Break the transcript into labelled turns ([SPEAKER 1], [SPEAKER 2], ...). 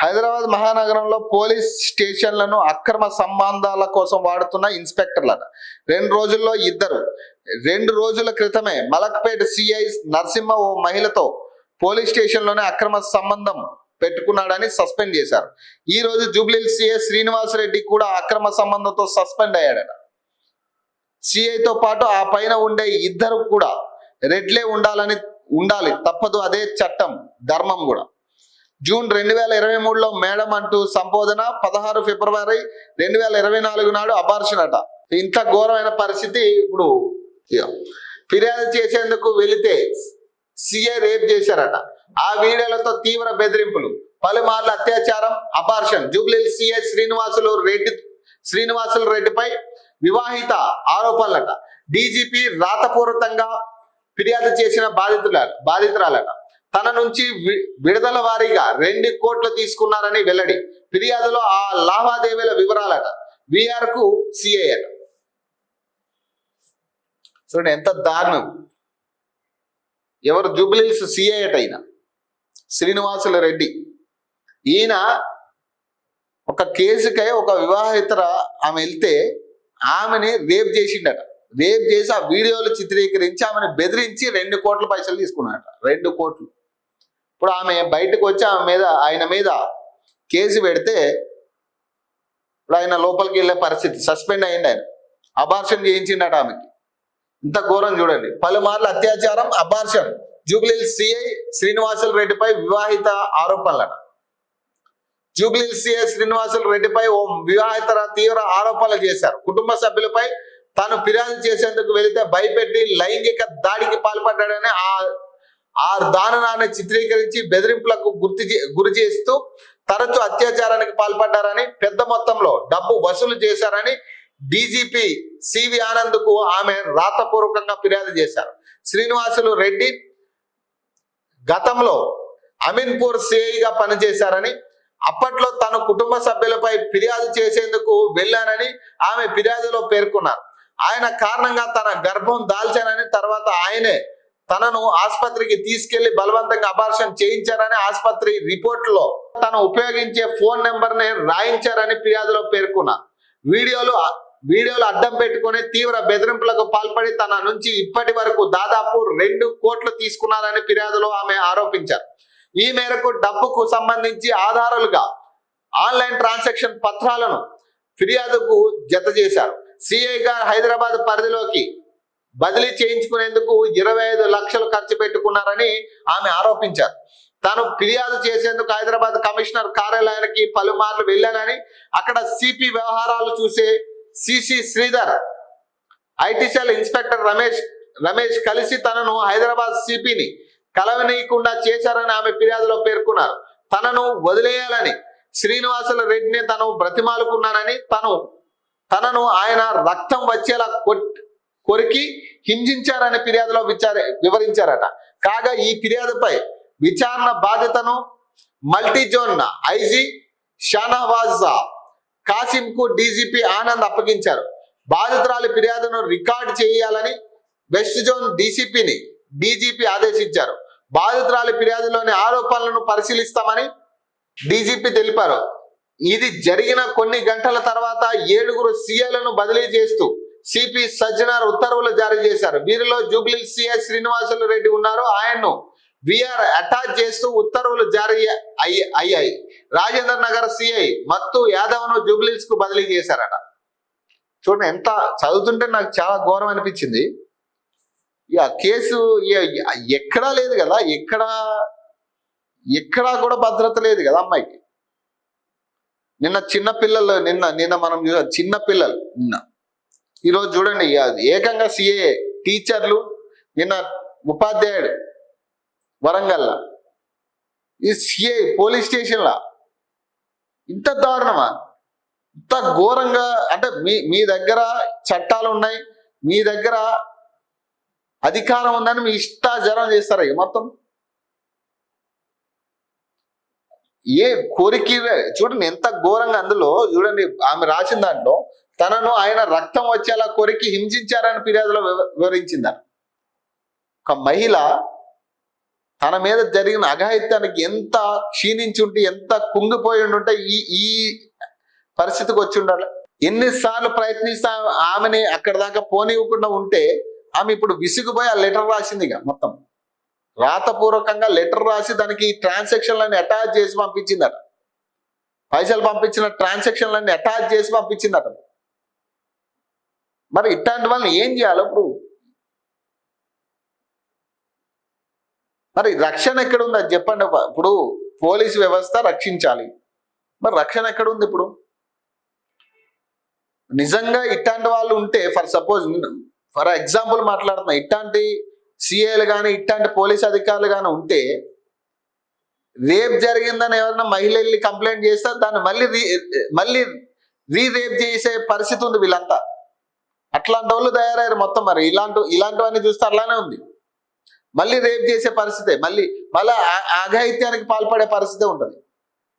[SPEAKER 1] హైదరాబాద్ మహానగరంలో పోలీస్ స్టేషన్లను అక్రమ సంబంధాల కోసం వాడుతున్న ఇన్స్పెక్టర్లట 2 రోజుల్లో ఇద్దరు. 2 రోజుల క్రితమే మలక్పేట్ సిఐ నరసింహ ఓ మహిళతో పోలీస్ స్టేషన్లోనే అక్రమ సంబంధం పెట్టుకున్నాడని సస్పెండ్ చేశారు. ఈ రోజు జూబ్లీహిల్స్ సిఐ శ్రీనివాసరెడ్డి కూడా అక్రమ సంబంధంతో సస్పెండ్ అయ్యాడట. సిఐతో పాటు ఆ పైన ఉండే ఇద్దరు కూడా రెడ్లే ఉండాలి తప్పదు, అదే చట్టం ధర్మం కూడా. జూన్ 2023లో మేడం అంటూ సంబోధన, 16 ఫిబ్రవరి 2024 నాడు అబార్షన్ అట. ఇంత ఘోరమైన పరిస్థితి. ఇప్పుడు ఫిర్యాదు చేసేందుకు వెళితే సిఐ రేప్ చేశారట. ఆ వీడియోలతో తీవ్ర బెదిరింపులు, పలుమార్లు అత్యాచారం, అబార్షన్. జూబ్లీహిల్స్ సిఐ శ్రీనివాసులు రెడ్డిపై వివాహిత ఆరోపణలట. డీజీపీ రాతపూర్వకంగా ఫిర్యాదు చేసిన బాధితురాలట. తన నుంచి విడుదల వారీగా 2 కోట్లు తీసుకున్నారని వెల్లడి. ఫిర్యాదులో ఆ లావాదేవీల వివరాలట. విఆర్ కు సిఐ అట. చూడండి ఎంత దారుణం. ఎవరు? జూబ్లీహిల్స్ సిఐ అట ఈయన శ్రీనివాసుల రెడ్డి. ఈయన ఒక కేసుకై ఒక వివాహితర ఆమె వెళ్తే ఆమెని రేప్ చేసిండట. రేప్ చేసి ఆ వీడియోలు చిత్రీకరించి ఆమెను బెదిరించి 2 కోట్ల పైసలు తీసుకున్నాడట. 2 కోట్లు. ఇప్పుడు ఆమె బయటకు వచ్చి ఆయన మీద కేసు పెడితే ఇప్పుడు ఆయన లోపలికి వెళ్ళే పరిస్థితి. సస్పెండ్ అయ్యింది. ఆయన అబార్షన్ చేయించిండట ఆమెకి. ఇంత ఘోరం చూడండి. పలుమార్లు అత్యాచారం, అబార్షన్. జూబ్లీహిల్స్ సిఐ శ్రీనివాసులు రెడ్డిపై వివాహిత ఆరోపణలట. జూబ్లీహిల్స్ సిఐ శ్రీనివాసులు రెడ్డిపై ఓ వివాహితర తీవ్ర ఆరోపణలు చేశారు. కుటుంబ సభ్యులపై తాను ఫిర్యాదు చేసేందుకు వెళితే భయపెట్టి లైంగిక దాడికి పాల్పడ్డాడని ఆ దారుణాన్ని చిత్రీకరించి బెదిరింపులకు గురి చేస్తూ తరచూ అత్యాచారానికి పాల్పడ్డారని, పెద్ద మొత్తంలో డబ్బు వసూలు చేశారని డీజీపీ సివి ఆనంద్కు ఆమె రాతపూర్వకంగా ఫిర్యాదు చేశారు. శ్రీనివాసులు రెడ్డి గతంలో అమీన్పూర్ సిఐగా పనిచేశారని, అప్పట్లో తన కుటుంబ సభ్యులపై ఫిర్యాదు చేసేందుకు వెళ్ళానని ఆమె ఫిర్యాదులో పేర్కొన్నారు. ఆయన కారణంగా తన గర్భం దాల్చానని, తర్వాత ఆయనే తనను ఆసుపత్రికి తీసుకెళ్లి బలవంతంగా అబార్షన్ చేయించారని, ఆసుపత్రి రిపోర్టులో తను ఉపయోగించే ఫోన్ నెంబర్ని రాయించారని ఫిర్యాదులో పేర్కొన్నారు. వీడియోలు అడ్డం పెట్టుకుని తీవ్ర బెదిరింపులకు పాల్పడి తన నుంచి ఇప్పటి వరకు దాదాపు 2 కోట్లు తీసుకున్నారని ఫిర్యాదులో ఆమె ఆరోపించారు. ఈ మేరకు డబ్బుకు సంబంధించి ఆధారాలుగా ఆన్లైన్ ట్రాన్సాక్షన్ పత్రాలను ఫిర్యాదుకు జత చేశారు. సిఐగా హైదరాబాద్ పరిధిలోకి బదిలీ చేయించుకునేందుకు 25 లక్షలు ఖర్చు పెట్టుకున్నారని ఆమె ఆరోపించారు. తాను ఫిర్యాదు చేసేందుకు హైదరాబాద్ కమిషనర్ కార్యాలయానికి పలుమార్లు వెళ్ళానని, అక్కడ సిపి వ్యవహారాలు చూసే CC Sridhar, IT cell inspector Ramesh కలిసి తనను హైదరాబాద్ సిపిని కలవనీయకుండా చేశారని ఆమె ఫిర్యాదులో పేర్కొన్నారు. తనను వదిలేయాలని శ్రీనివాసుల రెడ్డిని తను బ్రతిమాలుకున్నానని, తనను ఆయన రక్తం వచ్చేలా కొరికి హింసించారని ఫిర్యాదులో వివరించారట. కాగా ఈ ఫిర్యాదుపై విచారణ బాధ్యతను multi zone IG Shahnawaz Kasim కు డీజీపీ ఆనంద్ అప్పగించారు. బాధితురాలి ఫిర్యాదును రికార్డు చేయాలని వెస్ట్ జోన్ డీసీపీని డీజీపీ ఆదేశించారు. బాధితురాలి ఫిర్యాదులోని ఆరోపణలను పరిశీలిస్తామని డీజీపీ తెలిపారు. ఇది జరిగిన కొన్ని గంటల తర్వాత 7 సీఐలను బదిలీ చేస్తూ సిపి సజ్జనార్ ఉత్తర్వులు జారీ చేశారు. వీరిలో జూబ్లీహిల్స్ సిఐ శ్రీనివాసులు రెడ్డి ఉన్నారు. ఆయన్ను విఆర్ అటాచ్ చేస్తూ ఉత్తర్వులు జారీ అయ్యాయి. రాజేంద్ర నగర్ సిఐ మత్తు యాదవ్ను జూబ్లీహిల్స్ కు బదిలీ చేశారట. చూడండి, ఎంత చదువుతుంటే నాకు చాలా ఘోరం అనిపించింది. ఇక కేసు ఎక్కడా లేదు కదా, ఎక్కడా కూడా భద్రత లేదు కదా అమ్మాయికి. నిన్న చిన్నపిల్లలు నిన్న మనం చిన్నపిల్లలు ఈరోజు చూడండి ఏకంగా సిఏ టీచర్లు, నిన్న ఉపాధ్యాయుడు వరంగల్, ఈ సిఐ పోలీస్ స్టేషన్లా ఇంత దారుణమా, ఇంత ఘోరంగా. అంటే మీ దగ్గర చట్టాలు ఉన్నాయి, మీ దగ్గర అధికారం ఉందని మీ ఇష్టాచారం చేస్తారా ఇక మొత్తం. ఏ కోరిక చూడండి ఎంత ఘోరంగా. అందులో చూడండి ఆమె రాసిన దాంట్లో తనను ఆయన రక్తం వచ్చేలా కొరికి హింసించారని ఫిర్యాదులో వివరించిందని. ఒక మహిళ తన మీద జరిగిన అఘాయిత్యానికి ఎంత క్షీణించి ఉంటే, ఎంత కుంగిపోయి ఉంటే ఈ ఈ పరిస్థితికి వచ్చి ఉండాలి. ఎన్నిసార్లు ప్రయత్నిస్తా ఆమెని అక్కడి దాకా పోనివ్వకుండా ఉంటే ఆమె ఇప్పుడు విసిగిపోయి ఆ లెటర్ రాసిందిగా, మొత్తం రాతపూర్వకంగా లెటర్ రాసి దానికి ట్రాన్సాక్షన్లన్నీ అటాచ్ చేసి పంపించిందట. పైసలు పంపించిన ట్రాన్సాక్షన్లన్నీ అటాచ్ చేసి పంపించిందట. మరి ఇట్లాంటి వాళ్ళని ఏం చేయాలి ఇప్పుడు? మరి రక్షణ ఎక్కడుంది అది చెప్పండి. ఇప్పుడు పోలీసు వ్యవస్థ రక్షించాలి, మరి రక్షణ ఎక్కడుంది ఇప్పుడు? నిజంగా ఇట్లాంటి వాళ్ళు ఉంటే, ఫర్ ఎగ్జాంపుల్ మాట్లాడుతున్నా, ఇట్లాంటి సిఐలు కానీ ఇట్లాంటి పోలీస్ అధికారులు కానీ ఉంటే, రేప్ జరిగిందని ఎవరైనా మహిళ వెళ్ళి కంప్లైంట్ చేస్తే దాన్ని మళ్ళీ రేప్ చేసే పరిస్థితి ఉంది వీళ్ళంతా. అట్లాంటి వాళ్ళు తయారయ్యారు మొత్తం. మరి ఇలాంటివన్నీ చూస్తే అలానే ఉంది. మళ్ళీ రేప్ చేసే పరిస్థితే, మళ్ళీ అఘాయిత్యానికి పాల్పడే పరిస్థితే ఉంటుంది.